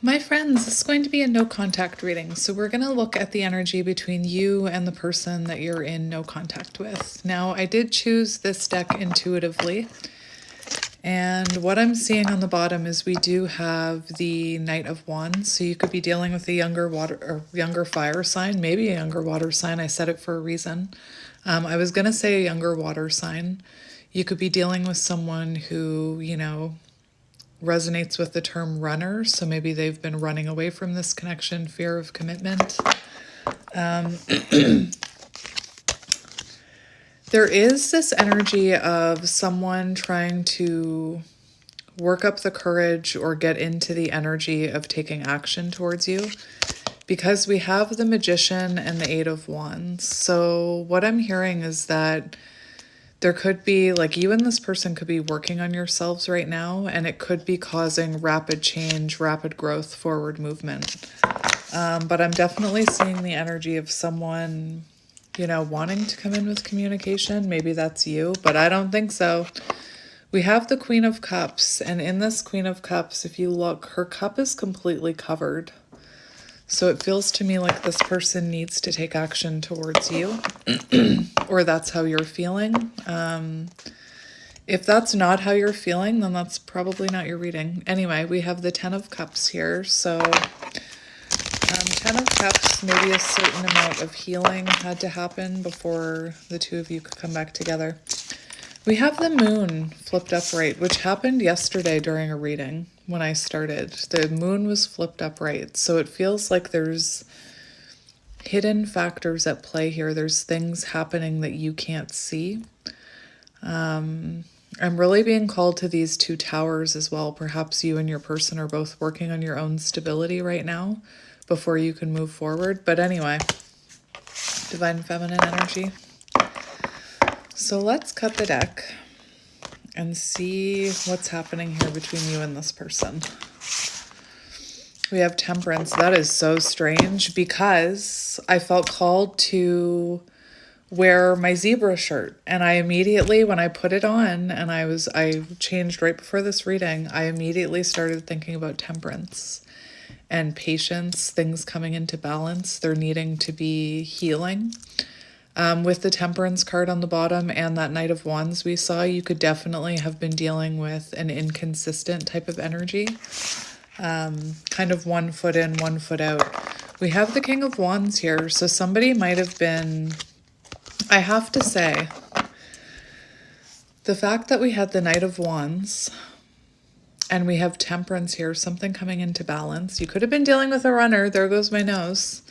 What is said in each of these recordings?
My friends, this is going to be a no contact reading. So we're going to look at the energy between you and the person that you're in no contact with. Now, I did choose this deck intuitively. And what I'm seeing on the bottom is we do have the Knight of Wands. So you could be dealing with a younger water or younger fire sign, maybe a younger water sign. I said it for a reason. I was going to say a younger water sign. You could be dealing with someone who, resonates with the term runner. So maybe they've been running away from this connection, fear of commitment. There is this energy of someone trying to work up the courage or get into the energy of taking action towards you, because we have the Magician and the Eight of Wands. So what I'm hearing is that there could be, like, you and this person could be working on yourselves right now, and it could be causing rapid change, rapid growth, forward movement. But I'm definitely seeing the energy of someone, wanting to come in with communication. Maybe that's you, but I don't think so. We have the Queen of Cups, and in this Queen of Cups, if you look, her cup is completely covered. So it feels to me like this person needs to take action towards you, or that's how you're feeling. If that's not how you're feeling, then that's probably not your reading. Anyway, we have the Ten of Cups here. So Ten of Cups, maybe a certain amount of healing had to happen before the two of you could come back together. We have the Moon flipped upright, which happened yesterday during a reading when I started. The Moon was flipped upright, so it feels like there's hidden factors at play here. There's things happening that you can't see. I'm really being called to these two towers as well. Perhaps you and your person are both working on your own stability right now before you can move forward. But anyway, Divine Feminine energy. So let's cut the deck and see what's happening here between you and this person. We have Temperance. That is so strange because I felt called to wear my zebra shirt, and I immediately, when I put it on and I changed right before this reading, I immediately started thinking about temperance and patience, things coming into balance. They're needing to be healing. With the Temperance card on the bottom and that Knight of Wands we saw, you could definitely have been dealing with an inconsistent type of energy. Kind of 1 foot in, 1 foot out. We have the King of Wands here, so somebody might have been, I have to say, the fact that we had the Knight of Wands and we have Temperance here, something coming into balance. You could have been dealing with a runner. There goes my nose.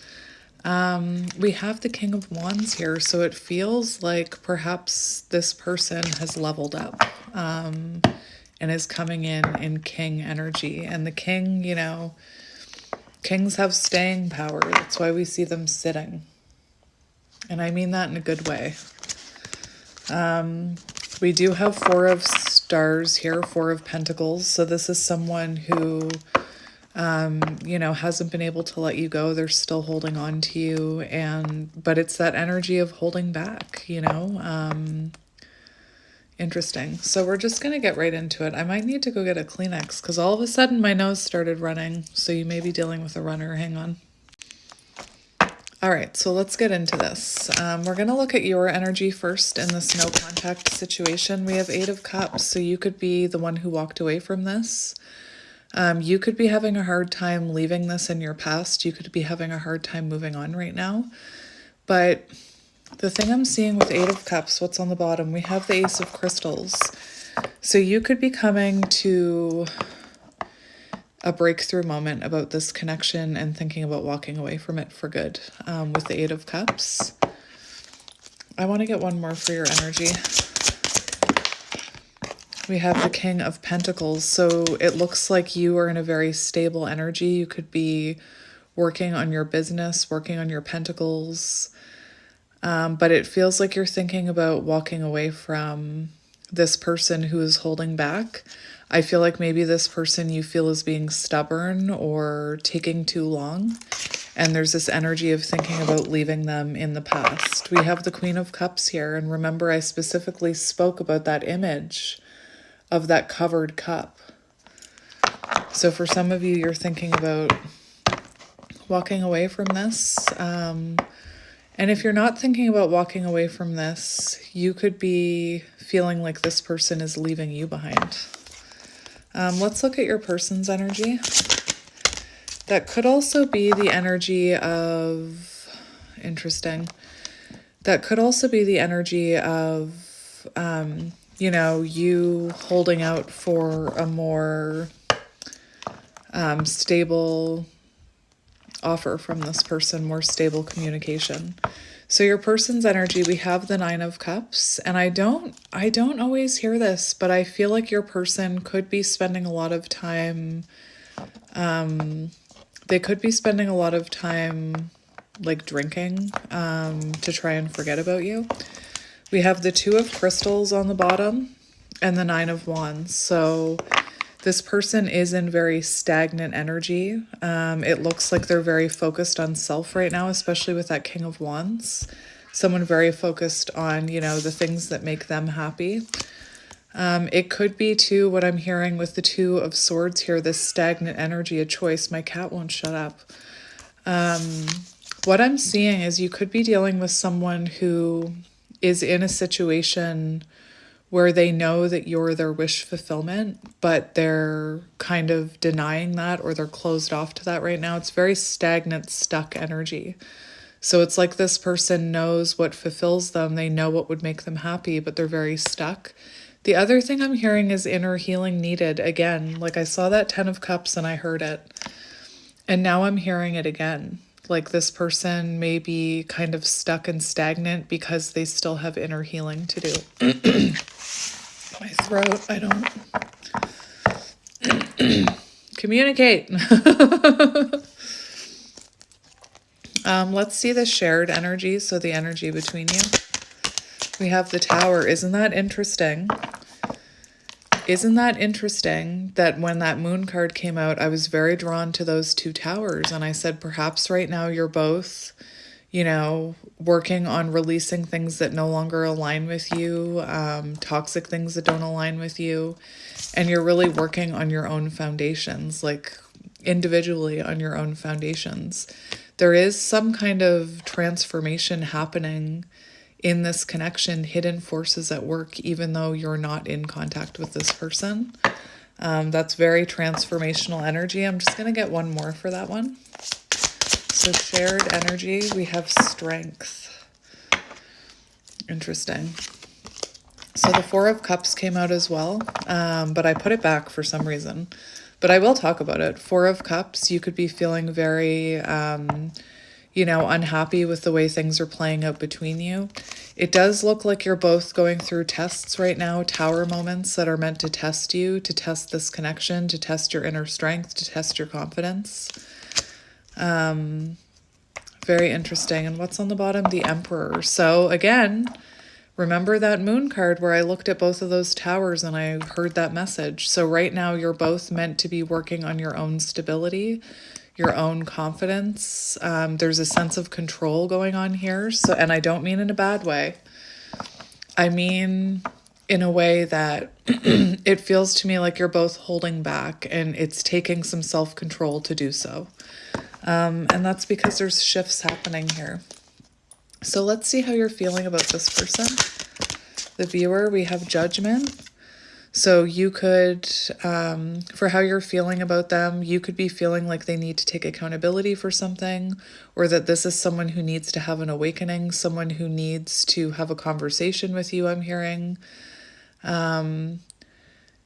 We have the King of Wands here, so it feels like perhaps this person has leveled up and is coming in King energy. And the King, kings have staying power. That's why we see them sitting. And I mean that in a good way. We do have Four of Stars here, Four of Pentacles. So this is someone who hasn't been able to let you go. They're still holding on to you, but it's that energy of holding back, interesting. So we're just going to get right into it. I might need to go get a Kleenex because all of a sudden my nose started running. So you may be dealing with a runner. Hang on. All right, so let's get into this. We're going to look at your energy first in this no contact situation. We have Eight of Cups. So you could be the one who walked away from this. You could be having a hard time leaving this in your past. You could be having a hard time moving on right now. But the thing I'm seeing with Eight of Cups, what's on the bottom, we have the Ace of Crystals. So you could be coming to a breakthrough moment about this connection and thinking about walking away from it for good with the Eight of Cups. I want to get one more for your energy. We have the King of Pentacles. So it looks like you are in a very stable energy. You could be working on your business, working on your pentacles. But it feels like you're thinking about walking away from this person who is holding back. I feel like maybe this person you feel is being stubborn or taking too long. And there's this energy of thinking about leaving them in the past. We have the Queen of Cups here. And remember, I specifically spoke about that image of that covered cup. So for some of you, you're thinking about walking away from this. And if you're not thinking about walking away from this, you could be feeling like this person is leaving you behind. Let's look at your person's energy. That could also be the energy of, interesting. That could also be the energy of, you know, you holding out for a more stable offer from this person, more stable communication. So your person's energy, we have the 9 of Cups, and I don't always hear this, but I feel like your person could be spending a lot of time, they could be spending a lot of time like drinking to try and forget about you. We have the 2 of Crystals on the bottom and the 9 of Wands. So this person is in very stagnant energy. It looks like they're very focused on self right now, especially with that King of Wands. Someone very focused on, you know, the things that make them happy. It could be too, what I'm hearing with the 2 of Swords here, this stagnant energy, a choice. My cat won't shut up. What I'm seeing is you could be dealing with someone who is in a situation where they know that you're their wish fulfillment, but they're kind of denying that, or they're closed off to that right now. It's very stagnant, stuck energy. So it's like this person knows what fulfills them. They know what would make them happy, but they're very stuck. The other thing I'm hearing is inner healing needed. Again, like I saw that 10 of Cups and I heard it. And now I'm hearing it again. Like this person may be kind of stuck and stagnant because they still have inner healing to do. My throat, I don't communicate. Let's see the shared energy, so the energy between you. We have the Tower. Isn't that interesting? Isn't that interesting that when that Moon card came out, I was very drawn to those 2 towers, and I said perhaps right now you're both, you know, working on releasing things that no longer align with you, toxic things that don't align with you, and you're really working on your own foundations, like individually on your own foundations. There is some kind of transformation happening in this connection, hidden forces at work, even though you're not in contact with this person. That's very transformational energy. I'm just going to get one more for that one. So shared energy, we have strength. Interesting. So the 4 of Cups came out as well, but I put it back for some reason. But I will talk about it. 4 of Cups, you could be feeling very, you know, unhappy with the way things are playing out between you. It does look like you're both going through tests right now, Tower moments that are meant to test you, to test this connection, to test your inner strength, to test your confidence. Very interesting. And what's on the bottom? The Emperor. So again, remember that Moon card where I looked at both of those towers and I heard that message. So right now you're both meant to be working on your own stability, your own confidence. There's a sense of control going on here. So, and I don't mean in a bad way. I mean in a way that it feels to me like you're both holding back, and it's taking some self-control to do so. And that's because there's shifts happening here. So let's see how you're feeling about this person. The viewer, we have Judgment. So you could, for how you're feeling about them, you could be feeling like they need to take accountability for something, or that this is someone who needs to have an awakening, someone who needs to have a conversation with you, I'm hearing.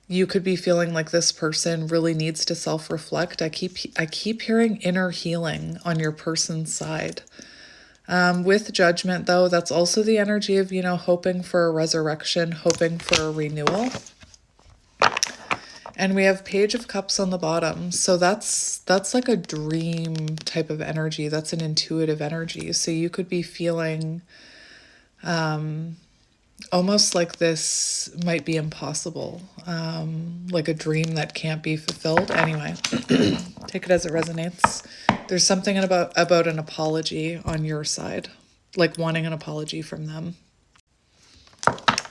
You could be feeling like this person really needs to self-reflect. I keep hearing inner healing on your person's side. With Judgment, though, that's also the energy of, you know, hoping for a resurrection, hoping for a renewal. And we have Page of Cups on the bottom. So that's like a dream type of energy. That's an intuitive energy. So you could be feeling almost like this might be impossible, like a dream that can't be fulfilled. Anyway, take it as it resonates. There's something about an apology on your side, like wanting an apology from them.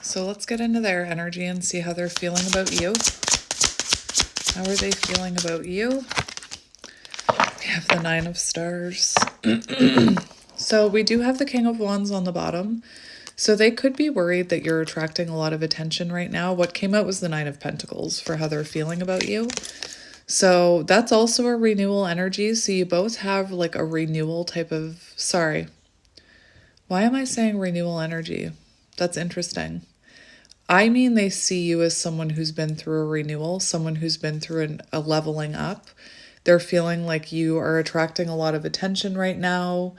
So let's get into their energy and see how they're feeling about you. How are they feeling about you? We have the Nine of Stars. So we do have the King of Wands on the bottom. So they could be worried that you're attracting a lot of attention right now. What came out was the Nine of Pentacles for how they're feeling about you. So that's also a renewal energy. So you both have like a renewal type of, sorry. Why am I saying renewal energy? That's interesting. I mean, they see you as someone who's been through a renewal, someone who's been through a leveling up. They're feeling like you are attracting a lot of attention right now,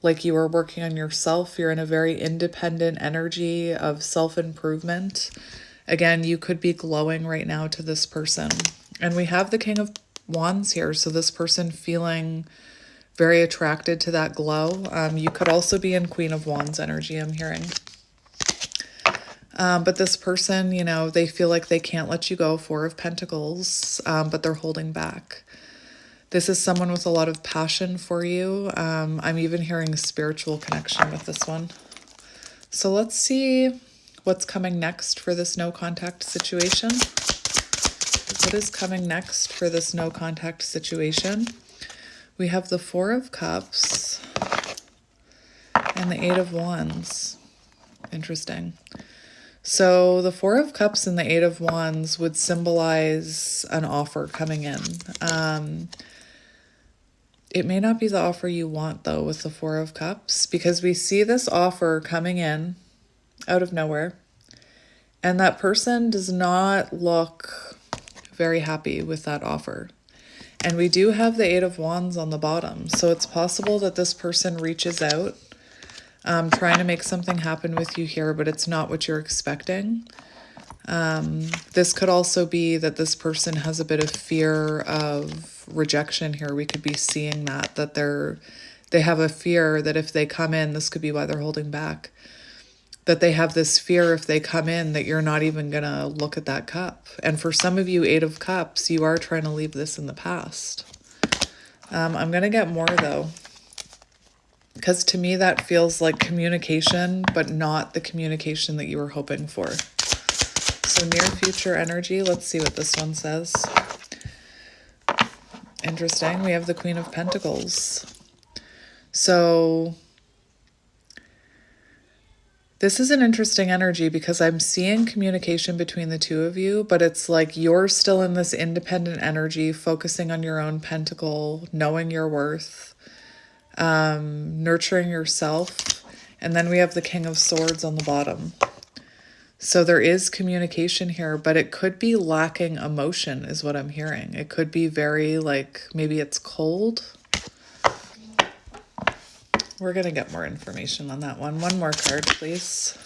like you are working on yourself. You're in a very independent energy of self-improvement. Again, you could be glowing right now to this person. And we have the King of Wands here, so this person feeling very attracted to that glow. You could also be in Queen of Wands energy, I'm hearing. But this person, you know, they feel like they can't let you go, Four of Pentacles, but they're holding back. This is someone with a lot of passion for you. I'm even hearing a spiritual connection with this one. So let's see what's coming next for this no contact situation. What is coming next for this no contact situation? We have the Four of Cups and the Eight of Wands. Interesting. So the Four of Cups and the Eight of Wands would symbolize an offer coming in. It may not be the offer you want, though, with the Four of Cups, because we see this offer coming in out of nowhere, and that person does not look very happy with that offer. And we do have the Eight of Wands on the bottom, so it's possible that this person reaches out, trying to make something happen with you here, but it's not what you're expecting. This could also be that this person has a bit of fear of rejection here. We could be seeing that they have a fear that if they come in, this could be why they're holding back, that they have this fear if they come in that you're not even going to look at that cup. And for some of you, Eight of Cups, you are trying to leave this in the past. I'm going to get more, though, because to me that feels like communication, but not the communication that you were hoping for. So near future energy, let's see what this one says. Interesting. We have the Queen of Pentacles. So this is an interesting energy because I'm seeing communication between the two of you, but it's like you're still in this independent energy, focusing on your own pentacle, knowing your worth, nurturing yourself. And then we have the King of Swords on the bottom. So there is communication here, but it could be lacking emotion is what I'm hearing. It could be very like, maybe it's cold. We're going to get more information on that one. One more card, please.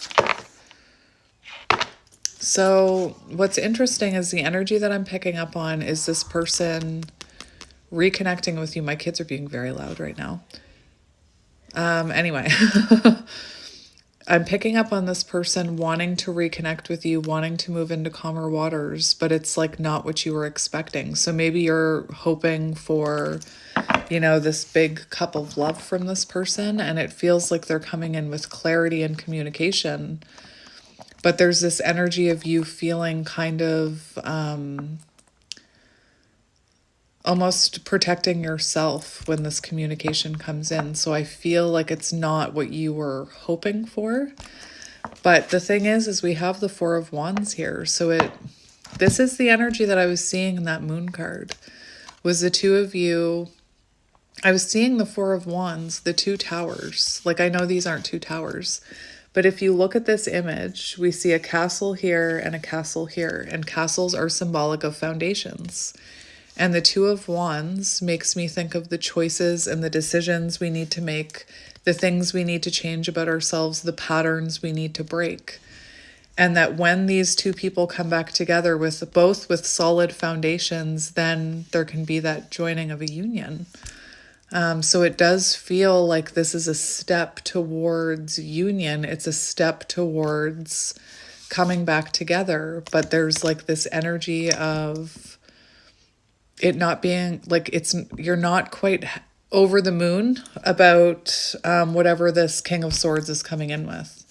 So what's interesting is the energy that I'm picking up on is this person reconnecting with you. My kids are being very loud right now. Anyway, I'm picking up on this person wanting to reconnect with you, wanting to move into calmer waters, but it's like not what you were expecting. So maybe you're hoping for, you know, this big cup of love from this person, and it feels like they're coming in with clarity and communication. But there's this energy of you feeling kind of almost protecting yourself when this communication comes in. So I feel like it's not what you were hoping for. But the thing is we have the Four of Wands here. So this is the energy that I was seeing in that moon card, was the two of you. I was seeing the Four of Wands, the two towers. Like, I know these aren't two towers, but if you look at this image, we see a castle here and a castle here, and castles are symbolic of foundations. And the Two of Wands makes me think of the choices and the decisions we need to make, the things we need to change about ourselves, the patterns we need to break. And that when these two people come back together both with solid foundations, then there can be that joining of a union. So it does feel like this is a step towards union. It's a step towards coming back together. But there's like this energy of it not being like you're not quite over the moon about whatever this King of Swords is coming in with.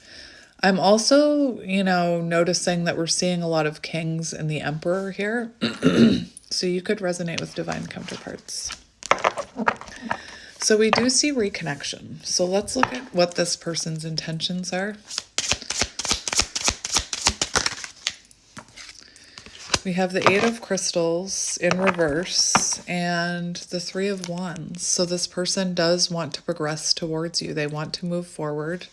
I'm also, noticing that we're seeing a lot of kings and the Emperor here. So you could resonate with divine counterparts. So we do see reconnection. So let's look at what this person's intentions are. We have the Eight of Crystals in reverse and the Three of Wands. So this person does want to progress towards you. They want to move forward.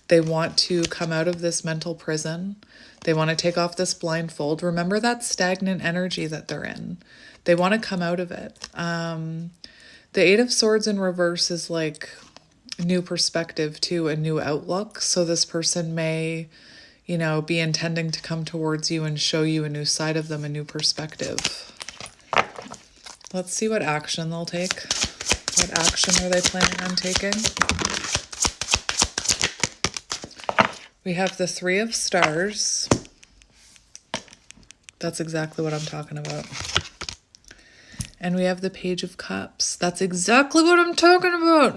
They want to come out of this mental prison. They want to take off this blindfold. Remember that stagnant energy that they're in. They want to come out of it. The Eight of Swords in reverse is like a new perspective too, a new outlook. So this person may, you know, be intending to come towards you and show you a new side of them, a new perspective. Let's see what action they'll take. What action are they planning on taking? We have the Three of Stars. That's exactly what I'm talking about. And we have the Page of Cups. That's exactly what I'm talking about.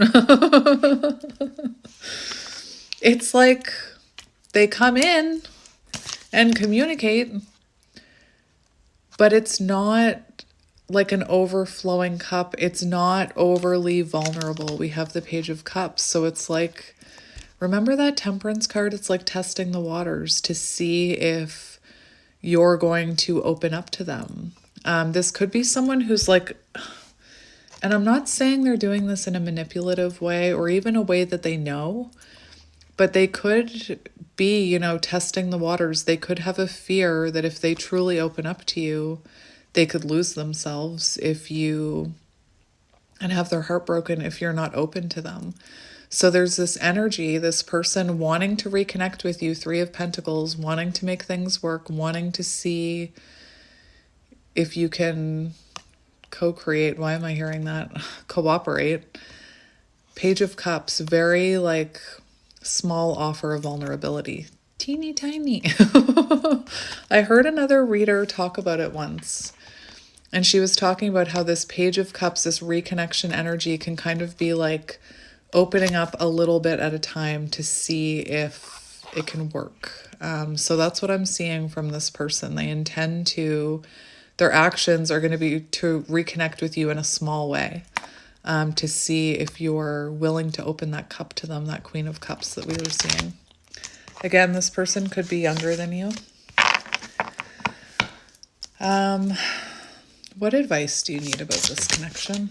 It's like they come in and communicate, but it's not like an overflowing cup. It's not overly vulnerable. We have the Page of Cups. So it's like, remember that Temperance card? It's like testing the waters to see if you're going to open up to them. This could be someone who's like, and I'm not saying they're doing this in a manipulative way or even a way that they know, but they could be, you know, testing the waters. They could have a fear that if they truly open up to you, they could lose themselves and have their heart broken if you're not open to them. So there's this energy, this person wanting to reconnect with you, Three of Pentacles, wanting to make things work, wanting to see if you can co-create. Why am I hearing that? Cooperate. Page of Cups, very like small offer of vulnerability. Teeny tiny. I heard another reader talk about it once. And she was talking about how this Page of Cups, this reconnection energy can kind of be like opening up a little bit at a time to see if it can work. So that's what I'm seeing from this person. They intend to, their actions are going to be to reconnect with you in a small way, to see if you're willing to open that cup to them, that Queen of Cups that we were seeing. Again, this person could be younger than you. What advice do you need about this connection?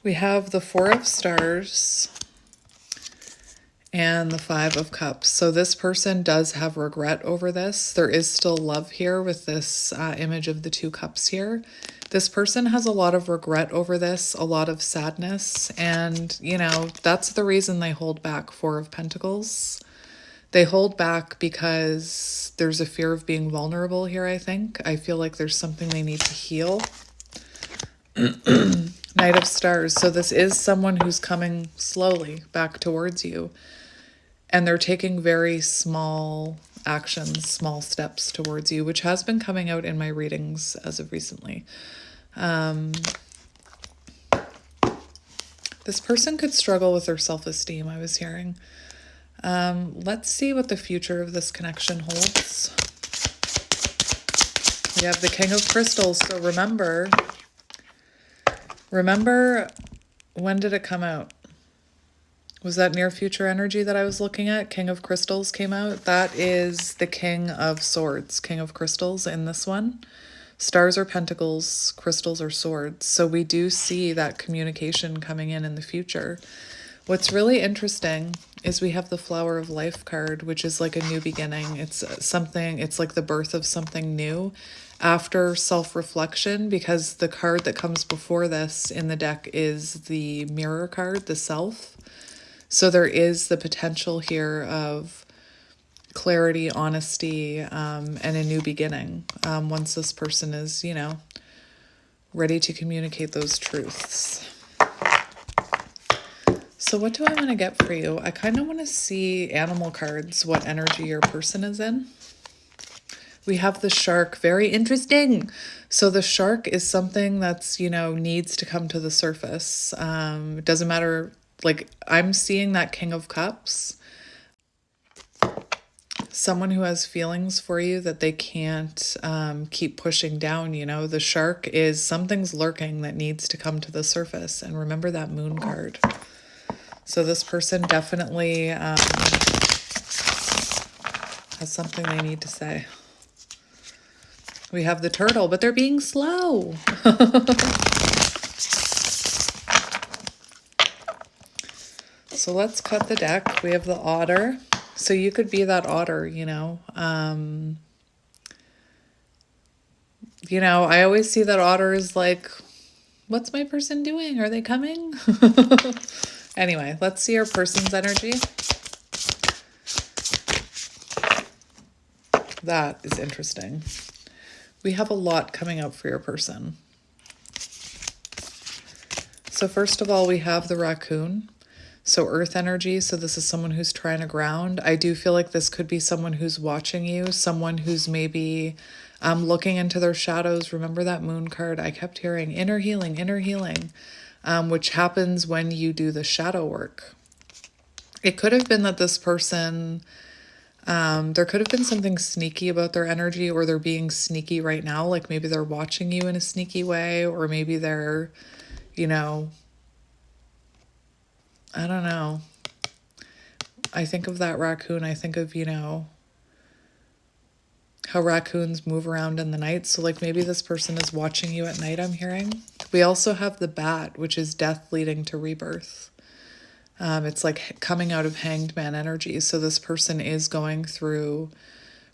We have the Four of Stars and the Five of Cups. So this person does have regret over this. There is still love here with this image of the two cups here. This person has a lot of regret over this, a lot of sadness. And, you know, that's the reason they hold back. Four of Pentacles. They hold back because there's a fear of being vulnerable here, I think. I feel like there's something they need to heal. Knight of Stars. So this is someone who's coming slowly back towards you. And they're taking very small actions, small steps towards you, which has been coming out in my readings as of recently. This person could struggle with their self-esteem, I was hearing. Let's see what the future of this connection holds. We have the King of Crystals. So remember, when did it come out? Was that near future energy that I was looking at? King of Crystals came out. That is the King of Swords, King of Crystals in this one. Stars are pentacles, crystals are swords. So we do see that communication coming in the future. What's really interesting is we have the Flower of Life card, which is like a new beginning. It's something, it's like the birth of something new after self-reflection, because the card that comes before this in the deck is the Mirror card, the Self. So there is the potential here of clarity, honesty, and a new beginning once this person is, you know, ready to communicate those truths. So what do I want to get for you? I kind of want to see animal cards, what energy your person is in. We have the Shark, very interesting. So the Shark is something that's, you know, needs to come to the surface. It doesn't matter. Like, I'm seeing that King of Cups. someone who has feelings for you that they can't keep pushing down. You know, the shark is something's lurking that needs to come to the surface. And remember that moon card. So this person definitely has something they need to say. We have the turtle, but they're being slow. So let's cut the deck. We have the otter. So you could be that otter, you know. I always see that otter is like, what's my person doing? Are they coming? Anyway, let's see our person's energy. That is interesting. We have a lot coming up for your person. So first of all, we have the raccoon. So earth energy, so this is someone who's trying to ground. I do feel like this could be someone who's watching you, someone who's maybe looking into their shadows. Remember that moon card? I kept hearing inner healing, which happens when you do the shadow work. It could have been that this person, there could have been something sneaky about their energy, or they're being sneaky right now. Like maybe they're watching you in a sneaky way, or maybe they're, I don't know. I think of that raccoon. I think of, how raccoons move around in the night. So like maybe this person is watching you at night, I'm hearing. We also have the bat, which is death leading to rebirth. It's like coming out of hanged man energy. So this person is going through,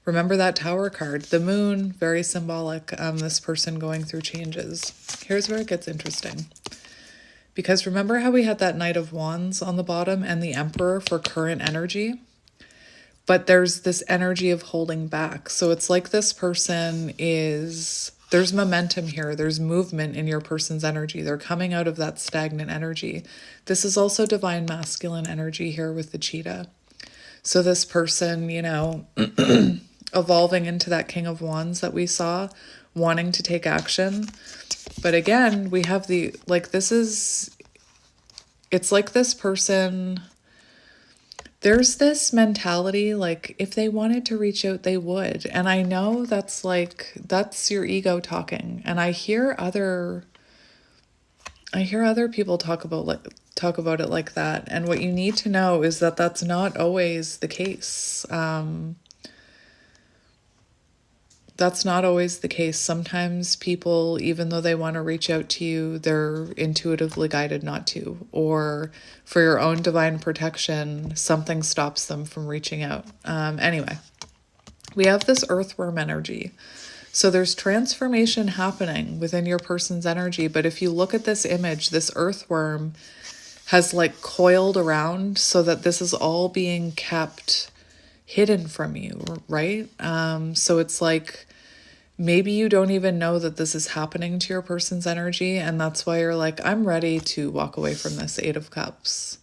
remember that tower card, the moon, very symbolic. This person going through changes. Here's where it gets interesting. Because remember how we had that Knight of Wands on the bottom and the Emperor for current energy? But there's this energy of holding back. So it's like this person is, there's momentum here. There's movement in your person's energy. They're coming out of that stagnant energy. This is also divine masculine energy here with the cheetah. So this person, evolving into that King of Wands that we saw, wanting to take action. But again, we have it's like this person, there's this mentality, like if they wanted to reach out, they would. And I know that's your ego talking. And I hear other people talk about it like that. And what you need to know is that that's not always the case. That's not always the case. Sometimes people, even though they want to reach out to you, they're intuitively guided not to. Or for your own divine protection, something stops them from reaching out. Anyway, we have this earthworm energy. So there's transformation happening within your person's energy. But if you look at this image, this earthworm has like coiled around so that this is all being kept hidden from you, right? So it's like, maybe you don't even know that this is happening to your person's energy, and that's why you're like, I'm ready to walk away from this Eight of Cups.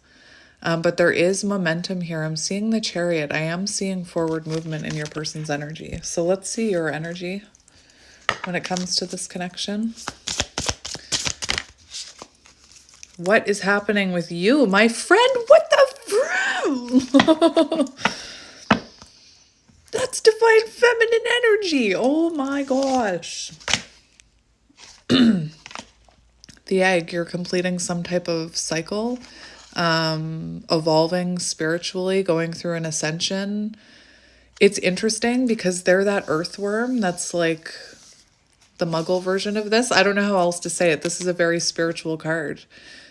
But there is momentum here. I'm seeing the Chariot. I am seeing forward movement in your person's energy. So let's see your energy when it comes to this connection. What is happening with you, my friend? What the That's divine feminine energy. Oh my gosh. The egg, you're completing some type of cycle, evolving spiritually, going through an ascension. It's interesting because they're that earthworm that's like the muggle version of this. I don't know how else to say it. This is a very spiritual card.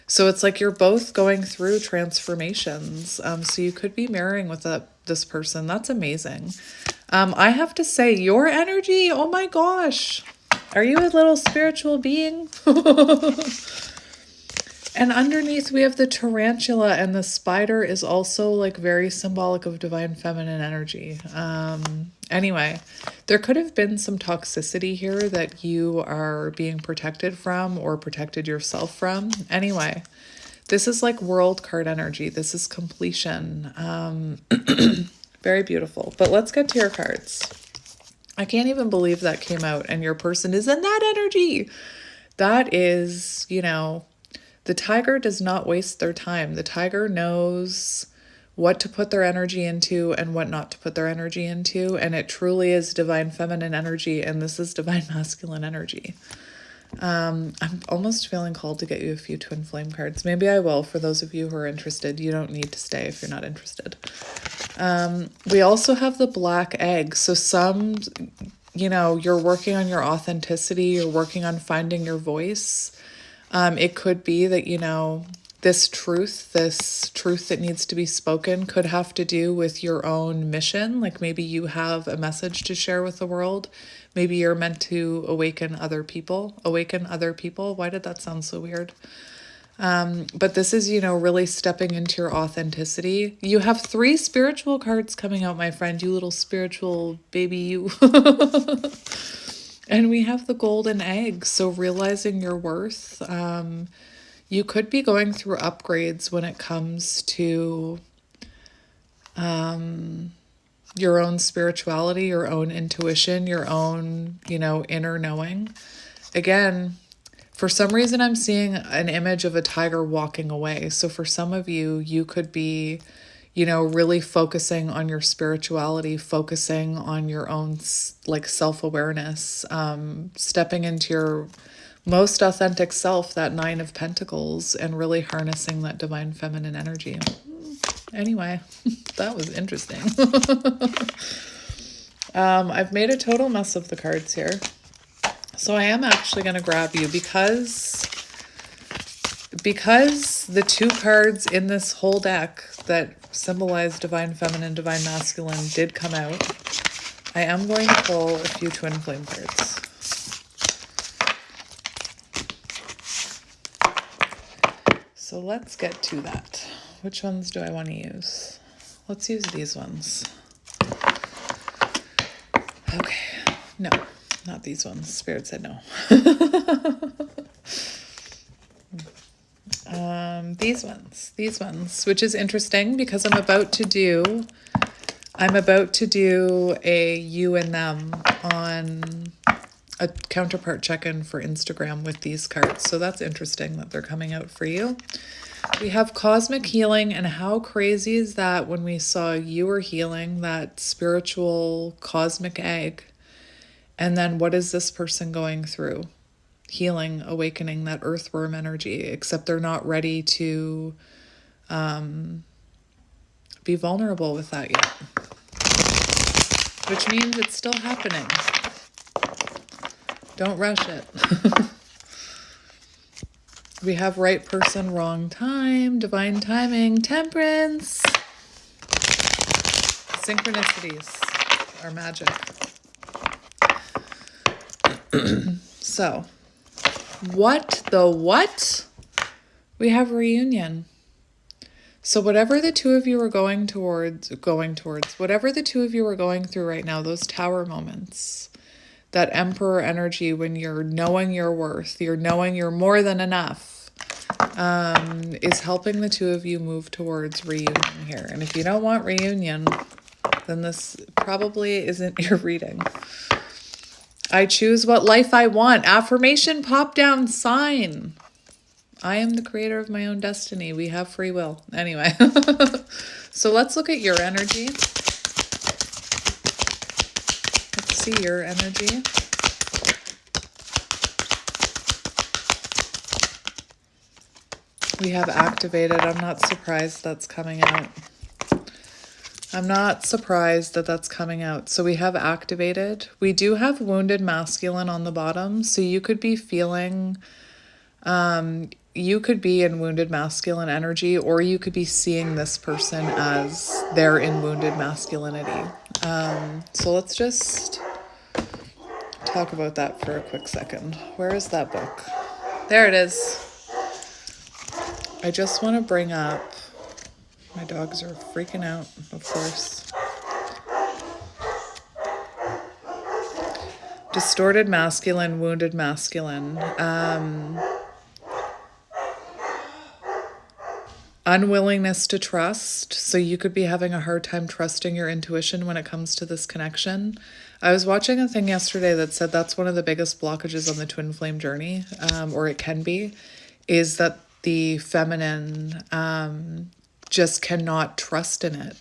So it's like you're both going through transformations. So you could be marrying with this person. That's amazing. I have to say, your energy, oh my gosh. Are you a little spiritual being? And underneath we have the tarantula, and the spider is also like very symbolic of divine feminine energy. Anyway, there could have been some toxicity here that you are being protected from or protected yourself from. Anyway, this is like world card energy. This is completion. Very beautiful. But let's get to your cards. I can't even believe that came out and your person is in that energy. That is, the tiger does not waste their time. The tiger knows what to put their energy into and what not to put their energy into. And it truly is divine feminine energy, and this is divine masculine energy. I'm almost feeling called to get you a few twin flame cards. Maybe I will for those of you who are interested. You don't need to stay if you're not interested. We also have the black egg. So some, you're working on your authenticity. You're working on finding your voice. It could be that, this truth that needs to be spoken could have to do with your own mission. Like maybe you have a message to share with the world. Maybe you're meant to awaken other people. Why did that sound so weird? But this is, really stepping into your authenticity. You have 3 spiritual cards coming out, my friend, you little spiritual baby, you. And we have the golden egg. So realizing your worth. You could be going through upgrades when it comes to your own spirituality, your own intuition, your own, inner knowing. Again, for some reason, I'm seeing an image of a tiger walking away. So for some of you, you could be, really focusing on your spirituality, focusing on your own self-awareness, stepping into your most authentic self, that 9 of Pentacles, and really harnessing that divine feminine energy. Anyway, that was interesting. I've made a total mess of the cards here. So I am actually going to grab you because the 2 cards in this whole deck that symbolize divine feminine, divine masculine did come out. I am going to pull a few twin flame cards. So let's get to that. Which ones do I want to use? Let's use these ones. Okay. No, not these ones. Spirit said no. These ones, which is interesting because I'm about to do a you and them on a counterpart check-in for Instagram with these cards. So that's interesting that they're coming out for you. We have cosmic healing, and how crazy is that when we saw you were healing that spiritual cosmic egg, and then what is this person going through? Healing, awakening that earthworm energy, except they're not ready to be vulnerable with that yet. Which means it's still happening. Don't rush it. We have right person, wrong time, divine timing, temperance. Synchronicities are magic. So, what? We have reunion. So whatever the 2 of you are going towards, whatever the 2 of you are going through right now, those tower moments, that emperor energy when you're knowing your worth, you're knowing you're more than enough, is helping the 2 of you move towards reunion here. And if you don't want reunion, then this probably isn't your reading. I choose what life I want. Affirmation pop down sign. I am the creator of my own destiny. We have free will. Anyway, so let's look at your energy. Let's see your energy. We have activated. I'm not surprised that's coming out. That's coming out. So we have activated. We do have wounded masculine on the bottom. So you could be feeling, you could be in wounded masculine energy, or you could be seeing this person as they're in wounded masculinity. So let's just talk about that for a quick second. Where is that book? There it is. I just want to bring up, my dogs are freaking out, of course. Distorted masculine, wounded masculine. Unwillingness to trust. So you could be having a hard time trusting your intuition when it comes to this connection. I was watching a thing yesterday that said that's one of the biggest blockages on the twin flame journey, or it can be, is that the feminine just cannot trust in it.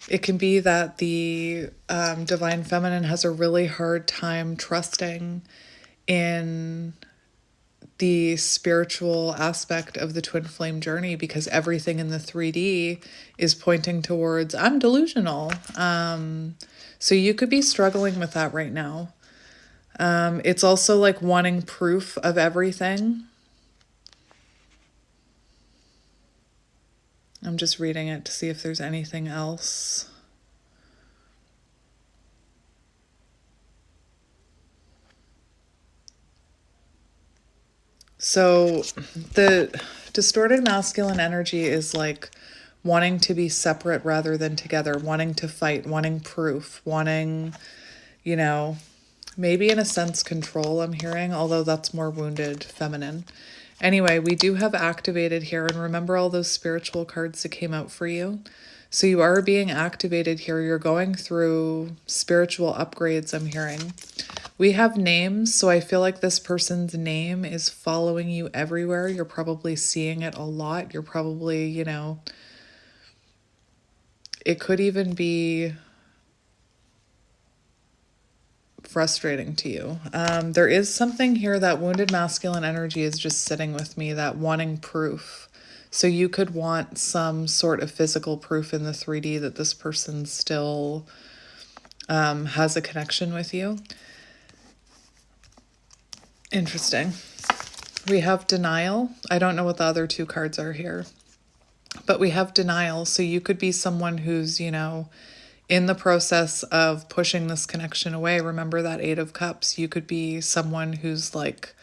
It can be that the divine feminine has a really hard time trusting in the spiritual aspect of the twin flame journey, because everything in the 3D is pointing towards, I'm delusional. So you could be struggling with that right now. It's also like wanting proof of everything. I'm just reading it to see if there's anything else. So the distorted masculine energy is like wanting to be separate rather than together, wanting to fight, wanting proof, wanting, maybe in a sense control, I'm hearing, although that's more wounded feminine. Anyway, we do have activated here, and remember all those spiritual cards that came out for you? So you are being activated here. You're going through spiritual upgrades, I'm hearing. We have names, so I feel like this person's name is following you everywhere. You're probably seeing it a lot. You're probably, it could even be frustrating to you. There is something here, that wounded masculine energy is just sitting with me, that wanting proof. So you could want some sort of physical proof in the 3D that this person still has a connection with you. Interesting. We have denial. I don't know what the other two cards are here, but we have denial. So you could be someone who's, in the process of pushing this connection away. Remember that 8 of Cups. You could be someone who's like,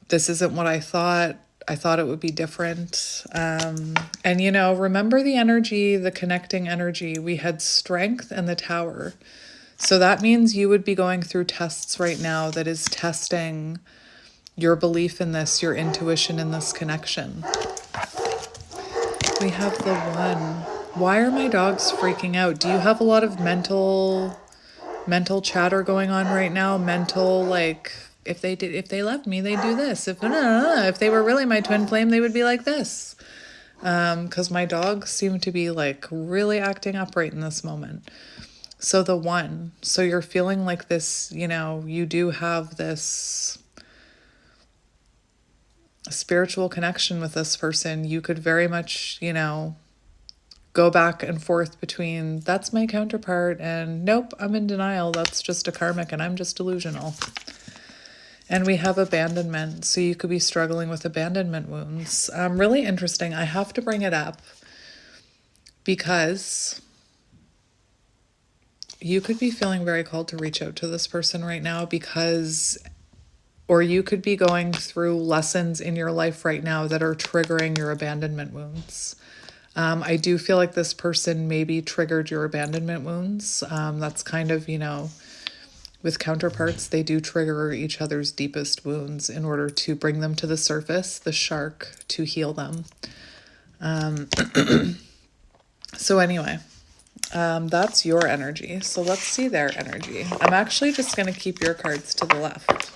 this isn't what I thought. I thought it would be different. And, remember the energy, the connecting energy. We had strength and the Tower. So that means you would be going through tests right now that is testing your belief in this, your intuition in this connection. We have the 1. Why are my dogs freaking out? Do you have a lot of mental chatter going on right now? Mental, like, if they loved me, they'd do this. If they were really my twin flame, they would be like this. Because my dogs seem to be like really acting up right in this moment. So the 1, so you're feeling like this, you do have this spiritual connection with this person. You could very much, go back and forth between, that's my counterpart, and nope, I'm in denial. That's just a karmic and I'm just delusional. And we have abandonment. So you could be struggling with abandonment wounds. Really interesting. I have to bring it up because you could be feeling very called to reach out to this person right now, or you could be going through lessons in your life right now that are triggering your abandonment wounds. I do feel like this person maybe triggered your abandonment wounds. That's kind of, with counterparts, they do trigger each other's deepest wounds in order to bring them to the surface, the shark, to heal them. So anyway, that's your energy. So let's see their energy. I'm actually just going to keep your cards to the left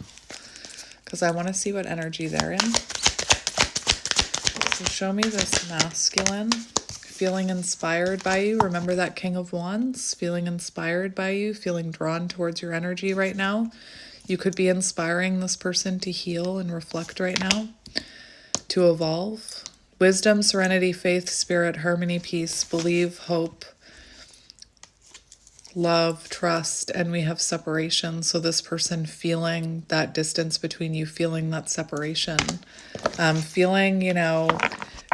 because I want to see what energy they're in. So show me this masculine, feeling inspired by you. Remember that King of Wands, feeling inspired by you, feeling drawn towards your energy right now. You could be inspiring this person to heal and reflect right now, to evolve. Wisdom, serenity, faith, spirit, harmony, peace, believe, hope, love, trust, and we have separation. So this person feeling that distance between you, feeling that separation, feeling,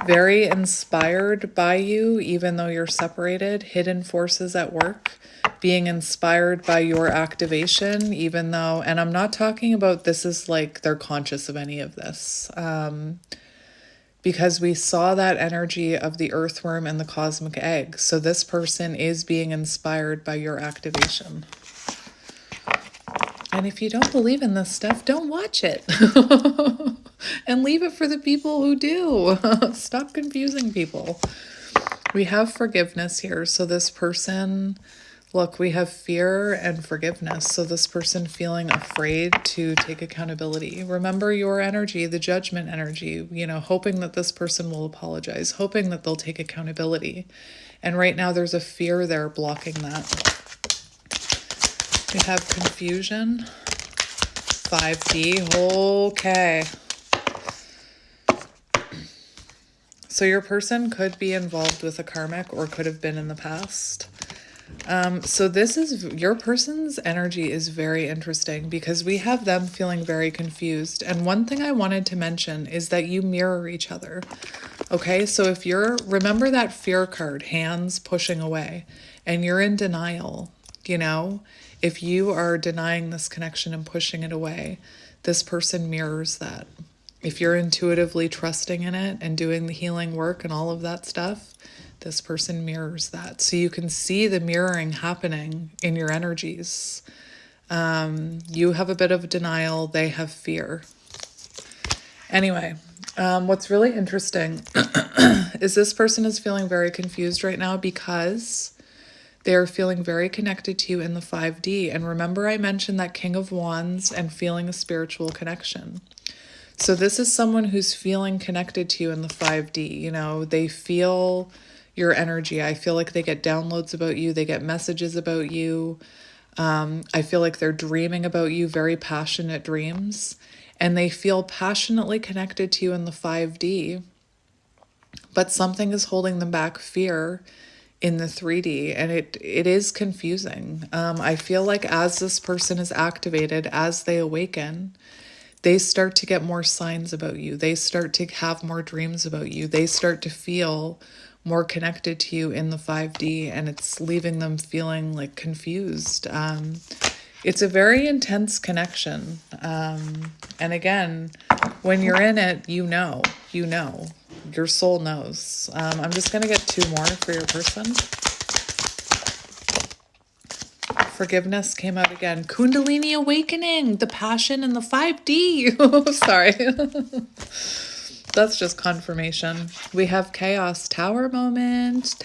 very inspired by you, even though you're separated, hidden forces at work, being inspired by your activation, even though, and I'm not talking about this is like they're conscious of any of this, because we saw that energy of the earthworm and the cosmic egg. So this person is being inspired by your activation. And if you don't believe in this stuff, don't watch it. And leave it for the people who do. Stop confusing people. We have forgiveness here. So this person Look, we have fear and forgiveness. So this person feeling afraid to take accountability. Remember your energy, the judgment energy, you know, hoping that this person will apologize, hoping that they'll take accountability. And right now there's a fear there blocking that. We have confusion. 5D. Okay. So your person could be involved with a karmic or could have been in the past. So this is, your person's energy is very interesting because we have them feeling very confused. And one thing I wanted to mention is that you mirror each other. Okay, so if you're, remember that fear card, hands pushing away, and you're in denial, you know, if you are denying this connection and pushing it away, this person mirrors that. If you're intuitively trusting in it and doing the healing work and all of that stuff, this person mirrors that. So you can see the mirroring happening in your energies. You have a bit of denial, they have fear. Anyway, what's really interesting is this person is feeling very confused right now because they're feeling very connected to you in the 5D. And remember I mentioned that King of Wands and feeling a spiritual connection. So this is someone who's feeling connected to you in the 5D. You know, they feel your energy. I feel like they get downloads about you. They get messages about you. I feel like they're dreaming about you, very passionate dreams. And they feel passionately connected to you in the 5D. But something is holding them back, fear, in the 3D. And it is confusing. I feel like as this person is activated, as they awaken, they start to get more signs about you. They start to have more dreams about you. They start to feel more connected to you in the 5D, and it's leaving them feeling like confused. It's a very intense connection. And again, when you're in it, you know, your soul knows. I'm just going to get 2 more for your person. Forgiveness came out again. Kundalini awakening, the passion and the 5D. Sorry. That's just confirmation. We have chaos, tower moment.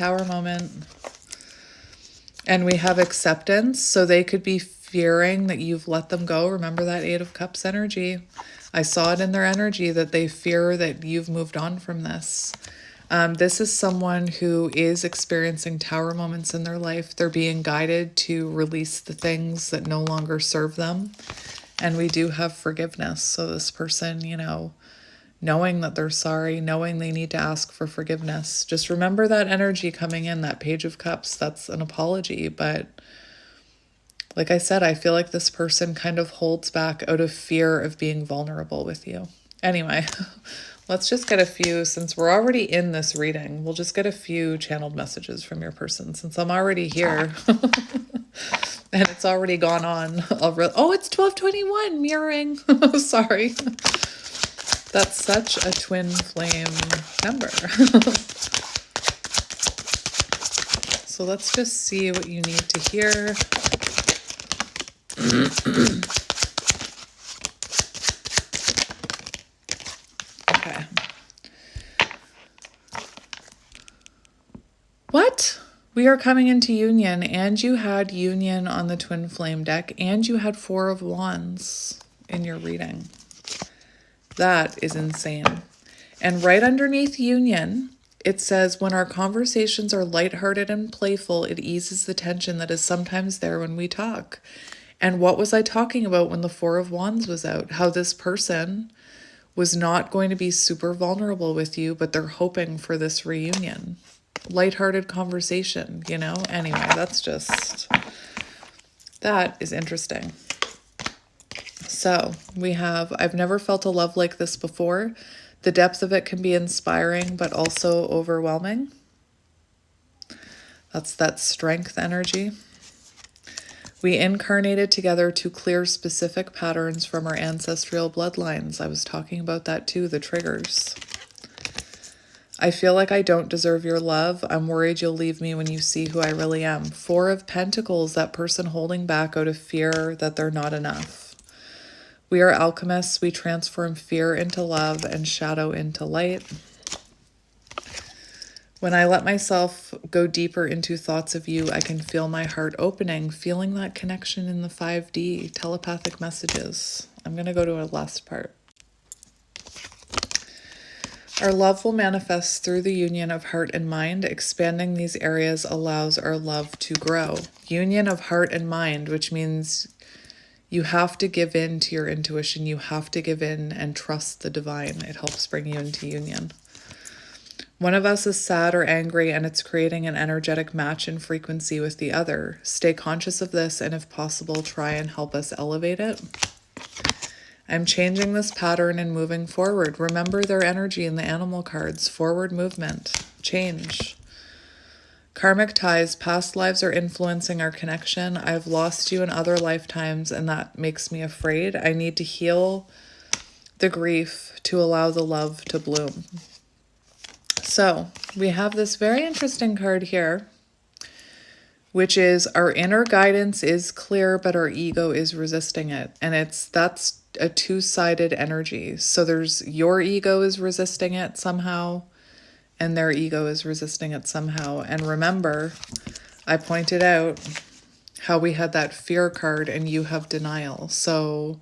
And we have acceptance. So they could be fearing that you've let them go. Remember that 8 of Cups energy. I saw it in their energy that they fear that you've moved on from this. This is someone who is experiencing tower moments in their life. They're being guided to release the things that no longer serve them. And we do have forgiveness. So this person, you know, knowing that they're sorry, knowing they need to ask for forgiveness. Just remember that energy coming in, that Page of Cups. That's an apology. But like I said, I feel like this person kind of holds back out of fear of being vulnerable with you. Anyway, let's just get a few, since we're already in this reading, we'll just get a few channeled messages from your person since I'm already here and it's already gone on. Oh, it's 12:21 mirroring. Sorry. That's such a twin flame number. So let's just see what you need to hear. Okay. What? We are coming into union, and you had union on the twin flame deck, and you had 4 of Wands in your reading. That is insane. And right underneath union, it says, when our conversations are lighthearted and playful, it eases the tension that is sometimes there when we talk. And what was I talking about when the 4 of Wands was out? How this person was not going to be super vulnerable with you, but they're hoping for this reunion. Lighthearted conversation, you know? Anyway, that is interesting. So we have, I've never felt a love like this before. The depth of it can be inspiring, but also overwhelming. That's that strength energy. We incarnated together to clear specific patterns from our ancestral bloodlines. I was talking about that too, the triggers. I feel like I don't deserve your love. I'm worried you'll leave me when you see who I really am. 4 of Pentacles, that person holding back out of fear that they're not enough. We are alchemists. We transform fear into love and shadow into light. When I let myself go deeper into thoughts of you, I can feel my heart opening, feeling that connection in the 5D, telepathic messages. I'm going to go to our last part. Our love will manifest through the union of heart and mind. Expanding these areas allows our love to grow. Union of heart and mind, which means you have to give in to your intuition. You have to give in and trust the divine. It helps bring you into union. One of us is sad or angry, and it's creating an energetic match in frequency with the other. Stay conscious of this, and if possible, try and help us elevate it. I'm changing this pattern and moving forward. Remember their energy in the animal cards. Forward movement. Change. Karmic ties. Past lives are influencing our connection. I've lost you in other lifetimes, and that makes me afraid. I need to heal the grief to allow the love to bloom. So we have this very interesting card here, which is our inner guidance is clear, but our ego is resisting it. And that's a two-sided energy. So there's your ego is resisting it somehow, and their ego is resisting it somehow. And remember, I pointed out how we had that fear card and you have denial. So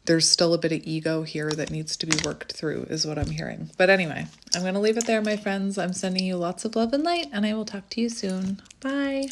there's still a bit of ego here that needs to be worked through, is what I'm hearing. But anyway, I'm going to leave it there, my friends. I'm sending you lots of love and light, and I will talk to you soon. Bye.